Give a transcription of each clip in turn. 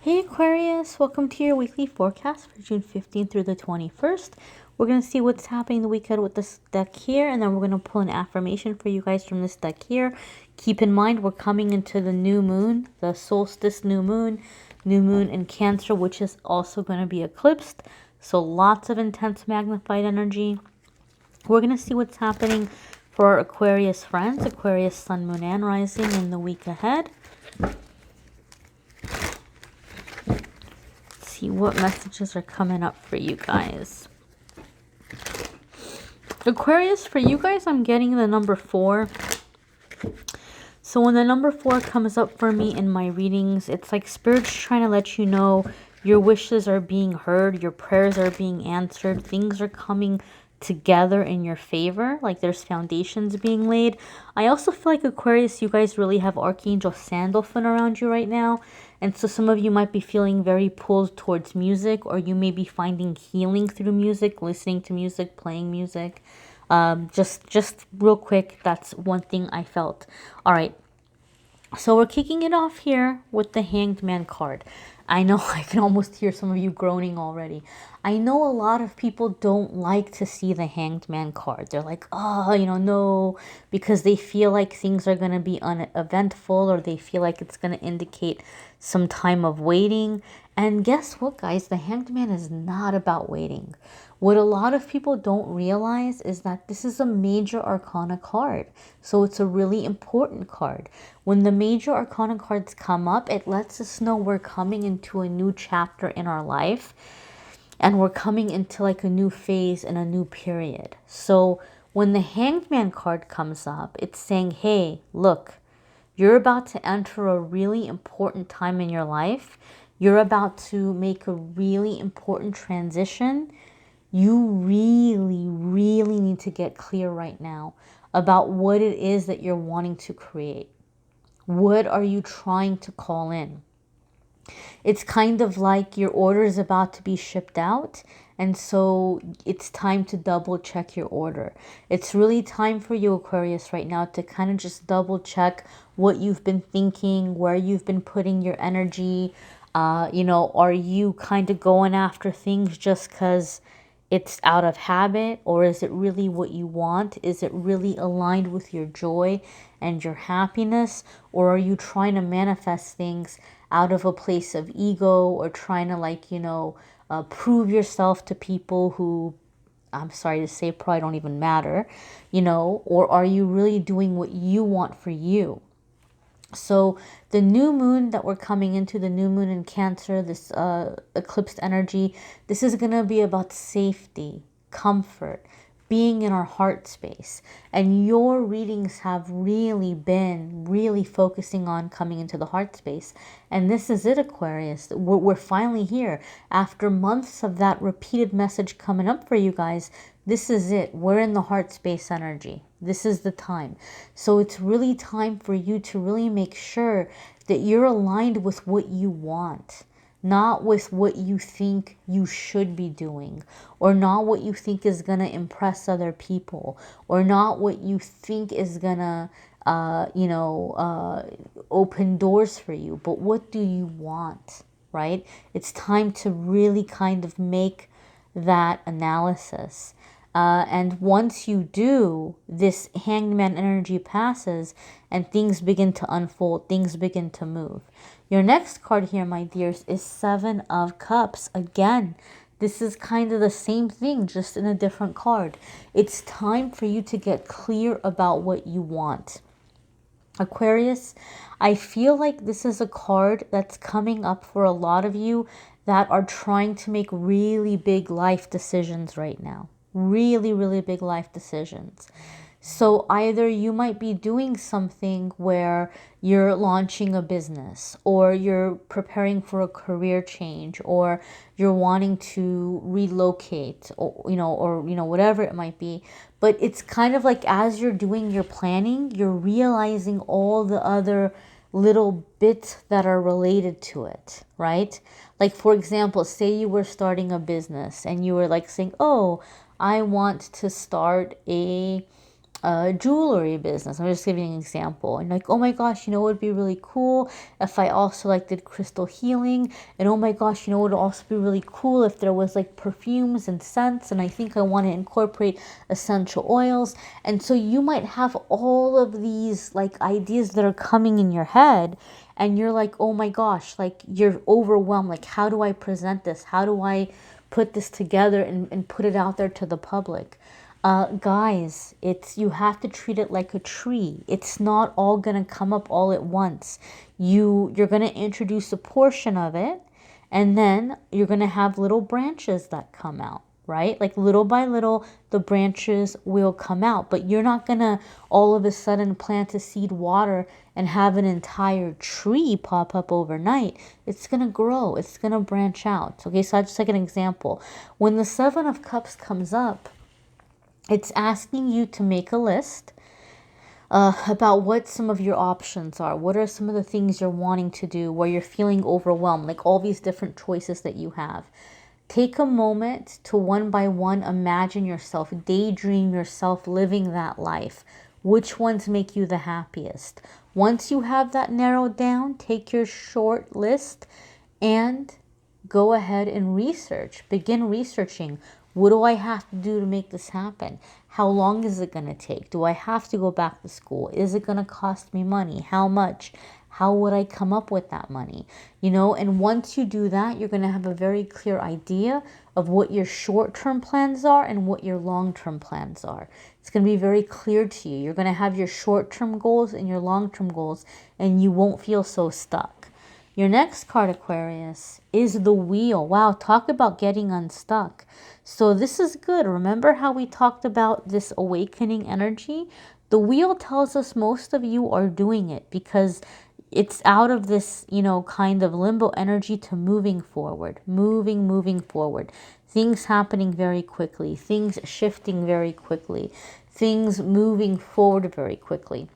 Hey Aquarius, welcome to your weekly forecast for June 15th through the 21st. We're going to see what's happening the weekend with this deck here, and then we're going to pull an affirmation for you guys from this deck here. Keep in mind, we're coming into the new moon, the solstice new moon in Cancer, which is also going to be eclipsed. So lots of intense magnified energy. We're going to see what's happening for our Aquarius friends, Aquarius sun, moon, and rising in the week ahead. See what messages are coming up for you guys. Aquarius, for you guys, I'm getting the number 4. So when the number 4 comes up for me in my readings, it's like Spirit's trying to let you know your wishes are being heard, your prayers are being answered, things are coming together in your favor, like there's foundations being laid. I also feel like Aquarius, you guys really have Archangel Sandalphon around you right now, and so some of you might be feeling very pulled towards music, or you may be finding healing through music, listening to music, playing music. Just real quick, that's one thing I felt. All right, so we're kicking it off here with the Hanged Man card. I know I can almost hear some of you groaning already. I know a lot of people don't like to see the Hanged Man card. They're like, oh, no, because they feel like things are going to be uneventful, or they feel like it's going to indicate some time of waiting. And guess what, guys? The Hanged Man is not about waiting. What a lot of people don't realize is that this is a major arcana card. So it's a really important card. When the major arcana cards come up, it lets us know we're coming into a new chapter in our life. And we're coming into like a new phase and a new period. So when the Hanged Man card comes up, it's saying, hey, look, you're about to enter a really important time in your life. You're about to make a really important transition. You really, really need to get clear right now about what it is that you're wanting to create. What are you trying to call in? It's kind of like your order is about to be shipped out, and so it's time to double check your order. It's really time for you, Aquarius, right now to kind of just double check what you've been thinking, where you've been putting your energy. Are you kind of going after things just because it's out of habit, or is it really what you want? Is it really aligned with your joy and your happiness, or are you trying to manifest things out of a place of ego, or trying to prove yourself to people who, I'm sorry to say, probably don't even matter, or are you really doing what you want for you? So the new moon that we're coming into, the new moon in Cancer, this eclipsed energy, this is going to be about safety, comfort, being in our heart space. And your readings have really been focusing on coming into the heart space. And this is it, Aquarius. We're finally here. After months of that repeated message coming up for you guys, this is it. We're in the heart space energy. This is the time. So it's really time for you to really make sure that you're aligned with what you want, not with what you think you should be doing, or not what you think is going to impress other people, or not what you think is going to open doors for you, but what do you want, right? It's time to really kind of make that analysis. And once you do, this Hanged Man energy passes and things begin to unfold, things begin to move. Your next card here, my dears, is 7 of Cups. Again, this is kind of the same thing, just in a different card. It's time for you to get clear about what you want. Aquarius, I feel like this is a card that's coming up for a lot of you that are trying to make really big life decisions right now. Really, really big life decisions. So either you might be doing something where you're launching a business, or you're preparing for a career change, or you're wanting to relocate, or whatever it might be. But it's kind of like as you're doing your planning, you're realizing all the other little bits that are related to it, right? Like, for example, say you were starting a business and you were like saying, oh, I want to start a jewelry business. I'm just giving an example. And like, oh my gosh, you know, it would be really cool if I also like did crystal healing. And oh my gosh, you know, it would also be really cool if there was like perfumes and scents. And I think I want to incorporate essential oils. And so you might have all of these like ideas that are coming in your head. And you're like, oh my gosh, like you're overwhelmed. Like, how do I present this? How do I put this together and put it out there to the public? Guys, you have to treat it like a tree. It's not all gonna come up all at once. You're gonna introduce a portion of it, and then you're gonna have little branches that come out, right? Like little by little, the branches will come out, but you're not gonna all of a sudden plant a seed, water, and have an entire tree pop up overnight. It's gonna grow. It's gonna branch out. Okay, so that's just like an example. When the Seven of Cups comes up, it's asking you to make a list about what some of your options are. What are some of the things you're wanting to do where you're feeling overwhelmed, like all these different choices that you have. Take a moment to one by one imagine yourself, daydream yourself living that life. Which ones make you the happiest? Once you have that narrowed down, take your short list and go ahead and research. Begin researching. What do I have to do to make this happen? How long is it going to take? Do I have to go back to school? Is it going to cost me money? How much? How would I come up with that money? You know, and once you do that, you're going to have a very clear idea of what your short-term plans are and what your long-term plans are. It's going to be very clear to you. You're going to have your short-term goals and your long-term goals, and you won't feel so stuck. Your next card, Aquarius, is the Wheel. Wow, talk about getting unstuck. So this is good. Remember how we talked about this awakening energy? The Wheel tells us most of you are doing it because it's out of this, you know, kind of limbo energy to moving forward, moving forward. Things happening very quickly, things shifting very quickly, things moving forward very quickly,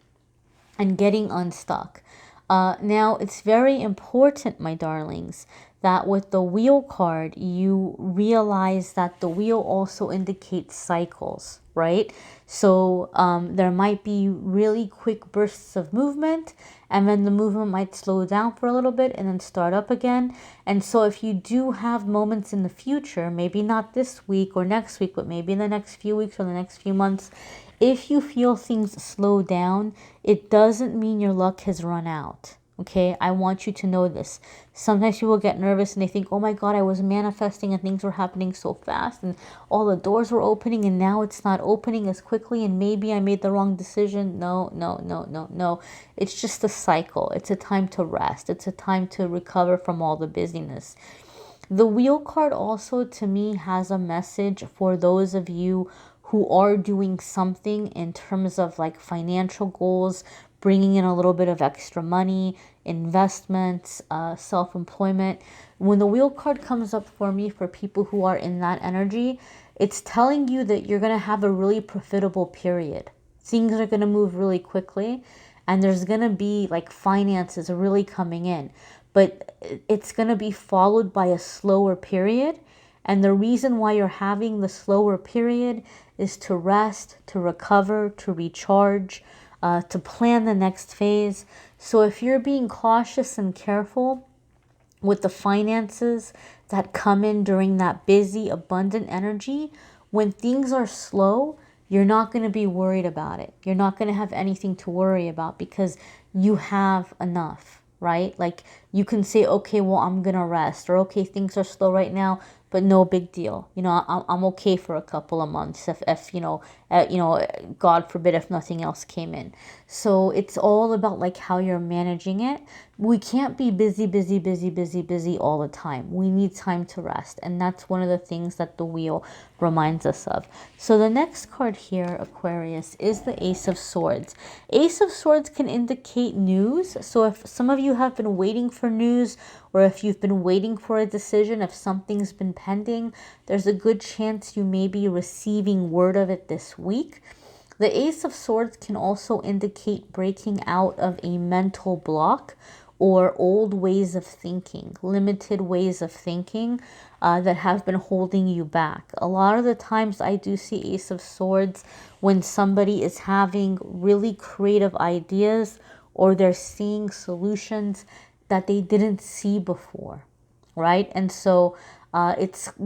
and getting unstuck. Now, it's very important, my darlings, that with the Wheel card, you realize that the Wheel also indicates cycles, right? So there might be really quick bursts of movement, and then the movement might slow down for a little bit and then start up again. And so if you do have moments in the future, maybe not this week or next week, but maybe in the next few weeks or the next few months, if you feel things slow down, it doesn't mean your luck has run out. Okay, I want you to know this. Sometimes people get nervous and they think, oh my God, I was manifesting and things were happening so fast and all the doors were opening and now it's not opening as quickly and maybe I made the wrong decision. No. It's just a cycle. It's a time to rest. It's a time to recover from all the busyness. The Wheel card also to me has a message for those of you who are doing something in terms of like financial goals, bringing in a little bit of extra money, investments, self-employment. When the Wheel card comes up for me for people who are in that energy, it's telling you that you're going to have a really profitable period. Things are going to move really quickly and there's going to be like finances really coming in, but it's going to be followed by a slower period. And the reason why you're having the slower period is to rest, to recover, to recharge, to plan the next phase. So if you're being cautious and careful with the finances that come in during that busy, abundant energy, when things are slow, you're not going to be worried about it. You're not going to have anything to worry about because you have enough, right? Like you can say, okay, well, I'm going to rest, or okay, things are slow right now, but no big deal. You know, I'm okay for a couple of months if God forbid if nothing else came in. So it's all about like how you're managing it. We can't be busy all the time. We need time to rest. And that's one of the things that the Wheel reminds us of. So the next card here, Aquarius, is the Ace of Swords. Ace of Swords can indicate news. So if some of you have been waiting for news, or if you've been waiting for a decision, if something's been pending, there's a good chance you may be receiving word of it this week. The Ace of Swords can also indicate breaking out of a mental block or old ways of thinking, limited ways of thinking that have been holding you back. A lot of the times I do see Ace of Swords when somebody is having really creative ideas or they're seeing solutions that they didn't see before, right? And so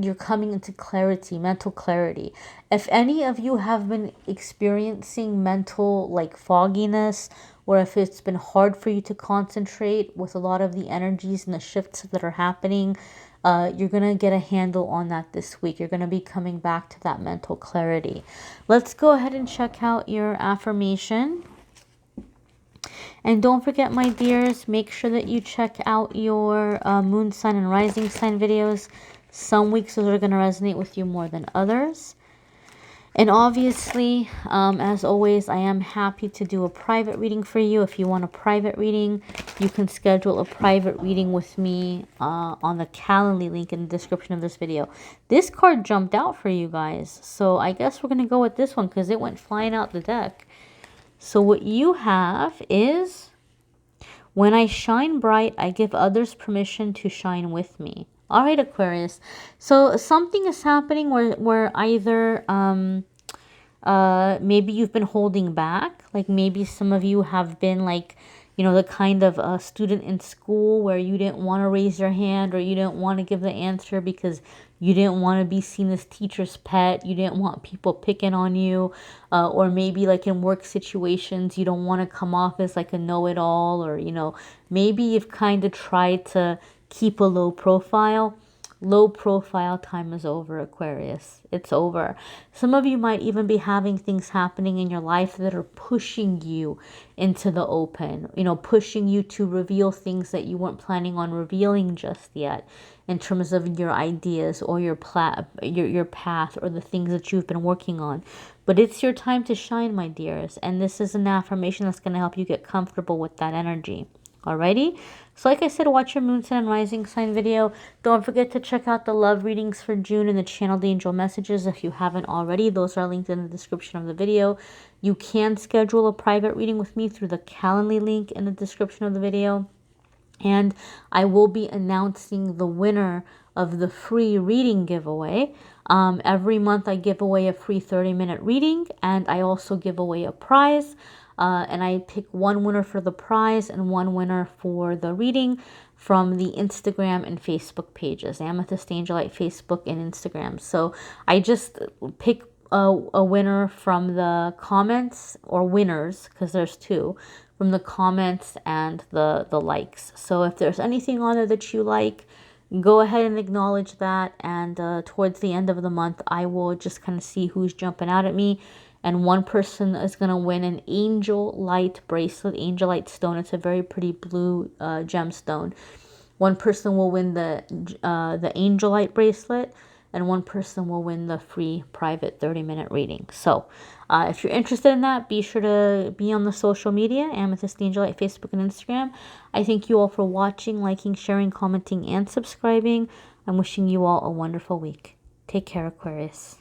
you're coming into clarity, mental clarity. If any of you have been experiencing mental like fogginess, or if it's been hard for you to concentrate with a lot of the energies and the shifts that are happening, you're going to get a handle on that this week. You're going to be coming back to that mental clarity. Let's go ahead and check out your affirmation. And don't forget, my dears, make sure that you check out your moon sign and rising sign videos. Some weeks those are going to resonate with you more than others. And obviously, as always, I am happy to do a private reading for you. If you want a private reading, you can schedule a private reading with me on the Calendly link in the description of this video. This card jumped out for you guys, so I guess we're going to go with this one because it went flying out the deck. So what you have is, when I shine bright, I give others permission to shine with me. All right, Aquarius. So something is happening where either maybe you've been holding back. Like maybe some of you have been like, you know, the kind of student in school where you didn't want to raise your hand or you didn't want to give the answer because you didn't want to be seen as teacher's pet. You didn't want people picking on you. Or maybe like in work situations, you don't want to come off as like a know-it-all, or, you know, maybe you've kind of tried to keep a low profile. Low profile time is over, Aquarius. It's over. Some of you might even be having things happening in your life that are pushing you into the open, you know, pushing you to reveal things that you weren't planning on revealing just yet, in terms of your ideas or your path or the things that you've been working on. But it's your time to shine, my dears. And this is an affirmation that's going to help you get comfortable with that energy. Alrighty? So like I said, watch your moon sign and rising sign video. Don't forget to check out the love readings for June and the channeled angel messages if you haven't already. Those are linked in the description of the video. You can schedule a private reading with me through the Calendly link in the description of the video. And I will be announcing the winner of the free reading giveaway. Every month I give away a free 30-minute reading, and I also give away a prize. And I pick one winner for the prize and one winner for the reading from the Instagram and Facebook pages, Amethyst Angellight Facebook and Instagram. So I just pick a winner from the comments, or winners, because there's two, from the comments and the likes. So if there's anything on there that you like, go ahead and acknowledge that. And towards the end of the month, I will just kind of see who's jumping out at me. And one person is going to win an angel light bracelet, angel light stone. It's a very pretty blue gemstone. One person will win the angel light bracelet, and one person will win the free private 30-minute reading. So if you're interested in that, be sure to be on the social media, Amethyst Angellight, Facebook and Instagram. I thank you all for watching, liking, sharing, commenting, and subscribing. I'm wishing you all a wonderful week. Take care, Aquarius.